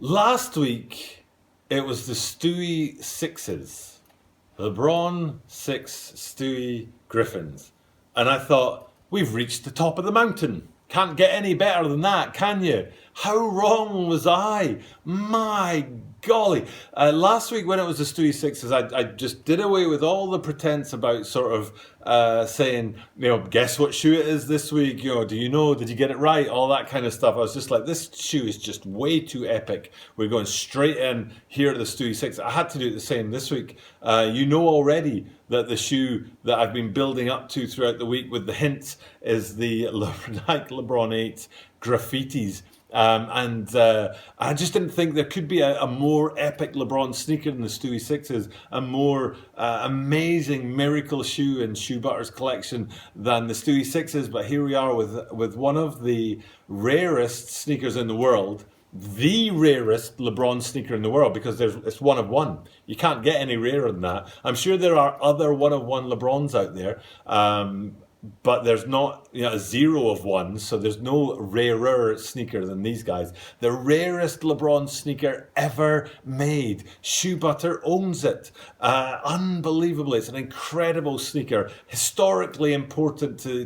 Last week, it was the Stewie Sixes. LeBron 6, Stewie Griffins. And I thought, we've reached the top of the mountain. Can't get any better than that, can you? How wrong was I? My golly. Last week when it was the Stewie Sixes, I just did away with all the pretense about sort of saying, guess what shoe it is this week? Do you know? Did you get it right? All that kind of stuff. I was just like, this shoe is just way too epic. We're going straight in here at the Stewie Six. I had to do it the same this week. You know already that the shoe that I've been building up to throughout the week with the hints is the Nike Lebron 8 Graffitis. I just didn't think there could be a more epic LeBron sneaker than the Stewie Sixes, a more amazing miracle shoe in Shoe Butter's collection than the Stewie Sixes. But here we are with one of the rarest sneakers in the world, the rarest LeBron sneaker in the world, because it's one of one. You can't get any rarer than that. I'm sure there are other one of one LeBrons out there. But there's not a zero of one, so there's no rarer sneaker than these guys. The rarest LeBron sneaker ever made. Shoe Butter owns it. Unbelievably, it's an incredible sneaker. Historically important to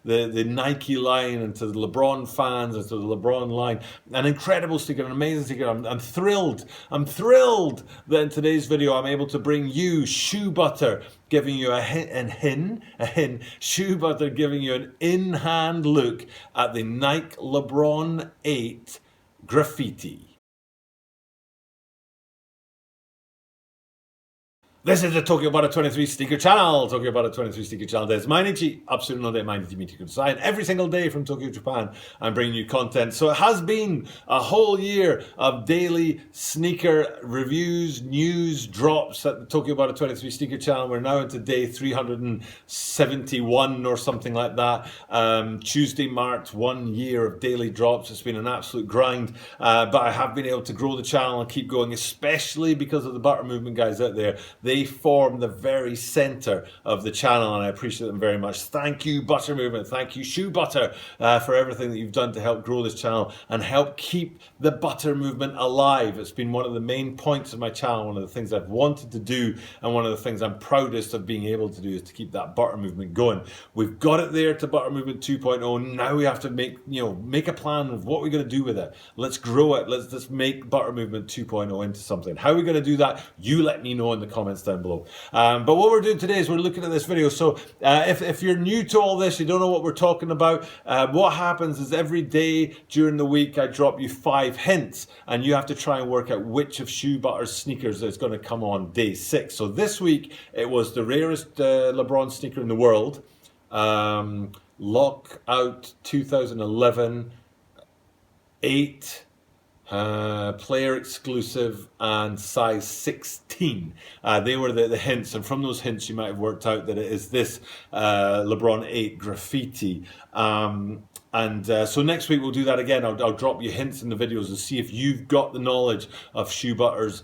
the Nike line and to the LeBron fans and to the LeBron line. An incredible sneaker, an amazing sneaker. I'm thrilled. I'm thrilled that in today's video I'm able to bring you Shoe Butter, giving you a hint, Shoe Butter giving you an in-hand look at the Nike Lebron 8 Graffiti. This is the Tokyo Butter 23 Sneaker Channel. Tokyo Butter 23 Sneaker Channel. This is Mainichi, absolutely no day, Mainichi Meeting Design. Every single day from Tokyo, Japan, I'm bringing you content. So it has been a whole year of daily sneaker reviews, news, drops at the Tokyo Butter 23 Sneaker Channel. We're now into day 371 or something like that. Tuesday marked 1 year of daily drops. It's been an absolute grind, but I have been able to grow the channel and keep going, especially because of the Butter Movement guys out there. They form the very center of the channel, and I appreciate them very much. Thank you, Butter Movement. Thank you, Shoe Butter, for everything that you've done to help grow this channel and help keep the Butter Movement alive. It's been one of the main points of my channel, one of the things I've wanted to do, and one of the things I'm proudest of being able to do is to keep that Butter Movement going. We've got it there to Butter Movement 2.0. Now we have to make a plan of what we're going to do with it. Let's grow it. Let's make Butter Movement 2.0 into something. How are we going to do that? You let me know in the comments down below. But what we're doing today is we're looking at this video. So if you're new to all this, you don't know what we're talking about, what happens is every day during the week I drop you 5 hints, and you have to try and work out which of Shoe Butter's sneakers is going to come on day 6. So this week it was the rarest LeBron sneaker in the world, Lockout 2011 8 player exclusive and size 16. They were the hints, and from those hints you might have worked out that it is this Lebron 8 Graffiti. So next week we'll do that again. I'll drop you hints in the videos and see if you've got the knowledge of Shoe Butter's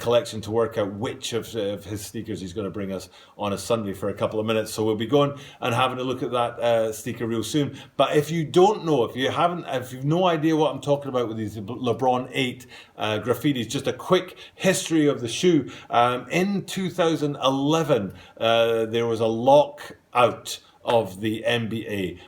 collection to work out which of his sneakers he's going to bring us on a Sunday for a couple of minutes. So we'll be going and having a look at that sneaker real soon. But if you don't know, if you've no idea what I'm talking about with these Lebron 8 Graffitis, just a quick history of the shoe. In 2011, there was a lockout of the NBA.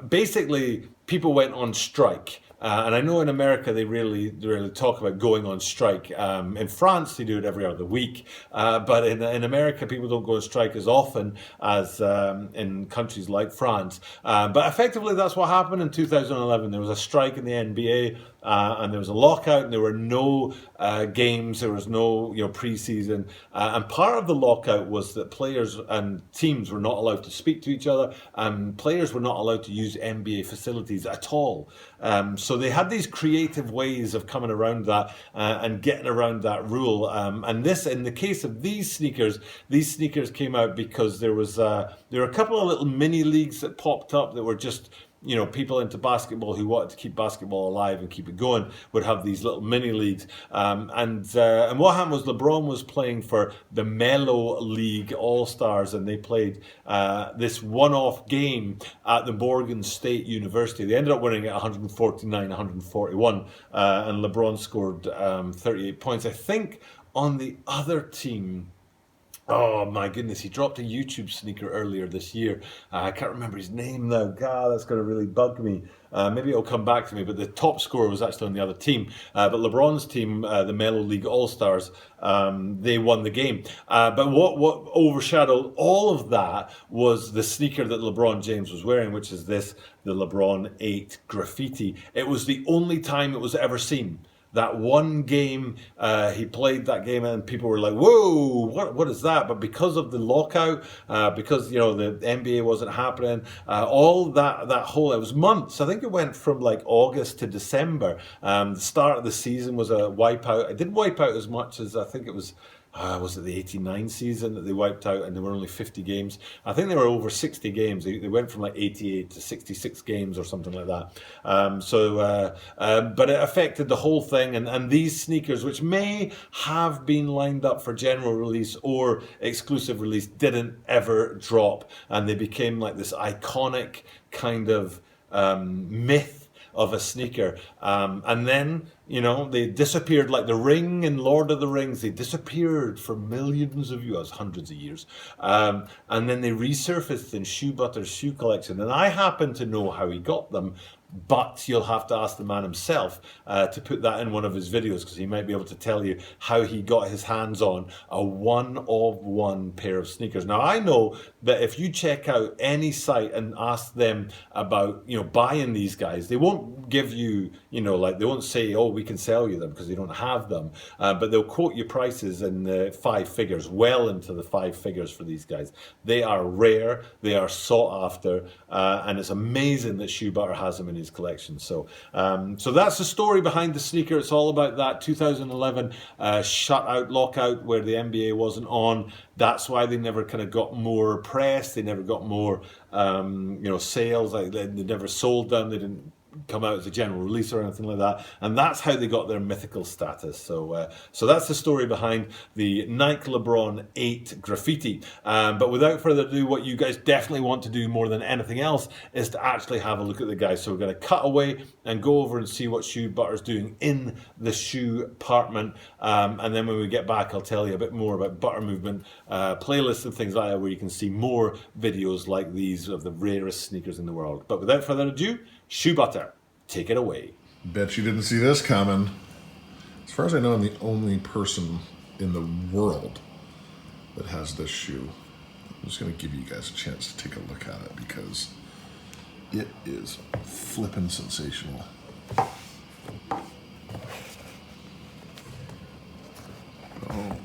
Basically, people went on strike. And I know in America they really talk about going on strike. In France they do it every other week, but in America people don't go on strike as often as in countries like France. But effectively that's what happened in 2011. There was a strike in the NBA, and there was a lockout, and there were no games. There was no preseason, and part of the lockout was that players and teams were not allowed to speak to each other, and players were not allowed to use NBA facilities at all. So they had these creative ways of coming around that and getting around that rule. And this, in the case of these sneakers came out because there were a couple of little mini leagues that popped up that were just you know, people into basketball who wanted to keep basketball alive and keep it going would have these little mini leagues. And what happened was LeBron was playing for the Melo League All-Stars, and they played this one-off game at the Morgan State University. They ended up winning it 149-141, and LeBron scored 38 points. I think on the other team, oh my goodness, he dropped a YouTube sneaker earlier this year. I can't remember his name now. God, that's going to really bug me. Maybe it'll come back to me, but the top scorer was actually on the other team. But LeBron's team, the Melo League All-Stars, they won the game. But what overshadowed all of that was the sneaker that LeBron James was wearing, which is this, the LeBron 8 Graffiti. It was the only time it was ever seen. That one game, he played that game, and people were like, "Whoa, what is that?" But because of the lockout, because you know the NBA wasn't happening, all that whole, it was months. I think it went from like August to December. The start of the season was a wipeout. It didn't wipe out as much as I think it was. Was it the 89 season that they wiped out, and there were only 50 games? I think they were over 60 games. They went from like 88 to 66 games or something like that. But it affected the whole thing, and these sneakers, which may have been lined up for general release or exclusive release, didn't ever drop, and they became like this iconic kind of myth of a sneaker, and then, you know, they disappeared like the ring in Lord of the Rings. They disappeared for millions of years, hundreds of years, and then they resurfaced in Shoe Butter's shoe collection, and I happen to know how he got them, but you'll have to ask the man himself to put that in one of his videos, because he might be able to tell you how he got his hands on a one-of-one pair of sneakers. Now, I know that if you check out any site and ask them about, you know, buying these guys, they won't give you, you know, like, they won't say, oh, we can sell you them, because they don't have them, but they'll quote you prices in the 5 figures, well into the 5 figures for these guys. They are rare, they are sought after, and it's amazing that Shoe Butter has them in his collection. So that's the story behind the sneaker. It's all about that 2011 shutout lockout where the NBA wasn't on. That's why they never kind of got more press. They never got more you know, sales. Like they never sold them. They didn't come out as a general release or anything like that, and that's how they got their mythical status. So that's the story behind the Nike Lebron 8 Graffiti. But without further ado, what you guys definitely want to do more than anything else is to actually have a look at the guys. So we're going to cut away and go over and see what Shoe Butter's doing in the shoe apartment, and then when we get back, I'll tell you a bit more about Butter Movement playlists and things like that, where you can see more videos like these of the rarest sneakers in the world. But without further ado, Shoe Butter, take it away. Bet you didn't see this coming. As far as I know, I'm the only person in the world that has this shoe. I'm just going to give you guys a chance to take a look at it, because it is flippin' sensational. Oh.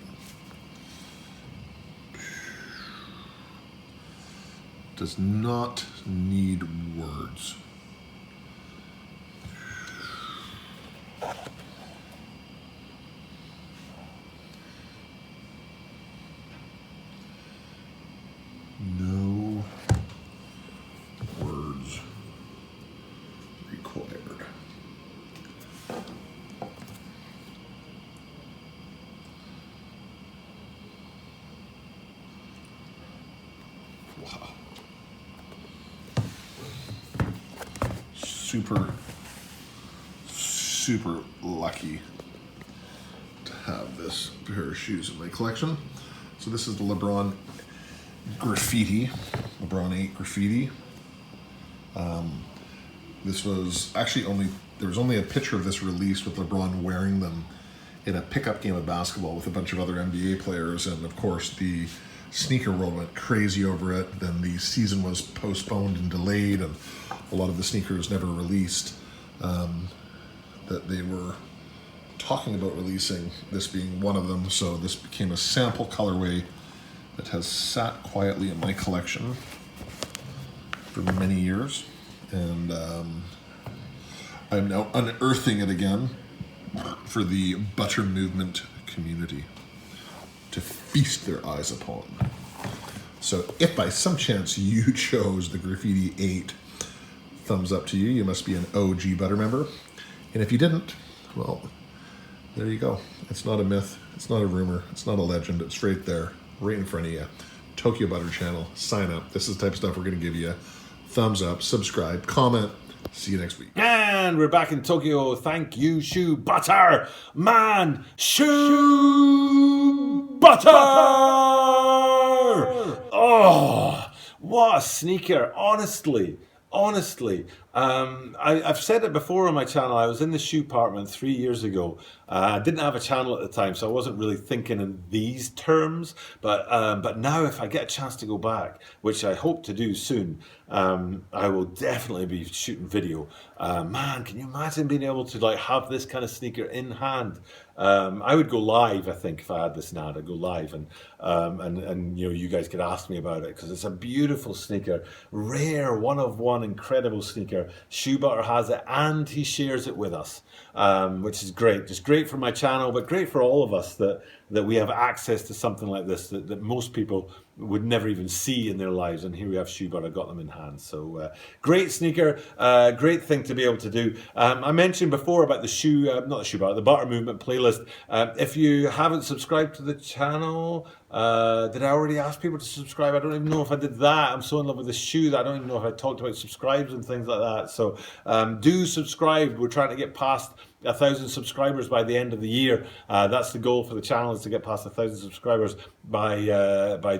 Does not need words. No words required. Wow. Super lucky to have this pair of shoes in my collection. So this is the LeBron Graffiti, LeBron 8 Graffiti. This was actually there was only a picture of this released with LeBron wearing them in a pickup game of basketball with a bunch of other NBA players, and of course the sneaker world went crazy over it. Then the season was postponed and delayed, and a lot of the sneakers never released that they were talking about releasing, this being one of them. So this became a sample colorway that has sat quietly in my collection for many years, and I'm now unearthing it again for the Butter Movement community to feast their eyes upon. So if by some chance you chose the Graffiti 8 thumbs up to you. You must be an OG Butter member. And if you didn't, well, there you go. It's not a myth. It's not a rumor. It's not a legend. It's right there, right in front of you. Tokyo Butter channel. Sign up. This is the type of stuff we're going to give you. Thumbs up, subscribe, comment. See you next week. And we're back in Tokyo. Thank you, Shoe Butter. Man, Shoe Butter! Oh, what a sneaker. Honestly. I've said it before on my channel. I was in the shoe department 3 years ago. I didn't have a channel at the time, so I wasn't really thinking in these terms. But now, if I get a chance to go back, which I hope to do soon, I will definitely be shooting video. Man, can you imagine being able to like have this kind of sneaker in hand? I would go live, I think, if I had this now. I'd go live and you know, you guys could ask me about it because it's a beautiful sneaker, rare, one of one, incredible sneaker. Shoe Butter has it and he shares it with us, which is great. Just great for my channel, but great for all of us that we have access to something like this that most people would never even see in their lives, and here we have Shoe Butter, got them in hand. So great sneaker, great thing to be able to do. I mentioned before about the shoe, not the Shoe Butter, the Butter Movement playlist. If you haven't subscribed to the channel, did I already ask people to subscribe? I don't even know if I did that. I'm so in love with this shoe that I don't even know if I talked about subscribes and things like that. So do subscribe. We're trying to get past 1,000 subscribers by the end of the year. That's the goal for the channel, is to get past 1,000 subscribers by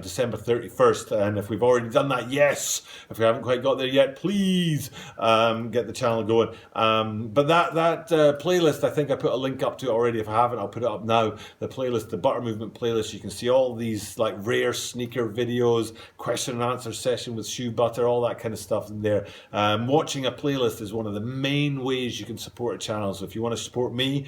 December 31st. And if we've already done that, yes. If we haven't quite got there yet, please get the channel going. But that playlist, I think I put a link up to it already. If I haven't, I'll put it up now. The playlist, the Butter Movement playlist, you can see all these like rare sneaker videos, question and answer session with Shoe Butter, all that kind of stuff in there. Watching a playlist is one of the main ways you can support a channel. So if you want to support me,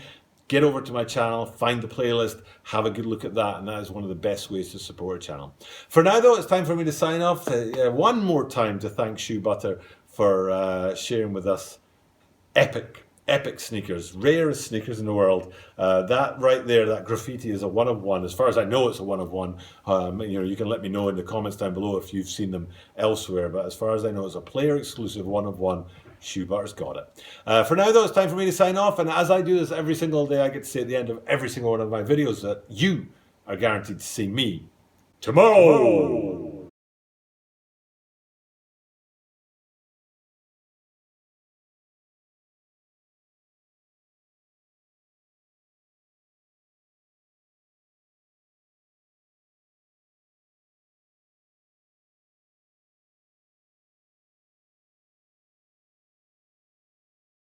get over to my channel, find the playlist, have a good look at that, and that is one of the best ways to support a channel. For now though, it's time for me to sign off. One more time to thank Shoe Butter for sharing with us epic sneakers, rarest sneakers in the world. That right there, that graffiti is a one of one. As far as I know, it's a one of one. You know, you can let me know in the comments down below if you've seen them elsewhere, but as far as I know, it's a player exclusive one of one. Shoe Butter's got it. For now though, it's time for me to sign off, and as I do this every single day, I get to say at the end of every single one of my videos that you are guaranteed to see me tomorrow.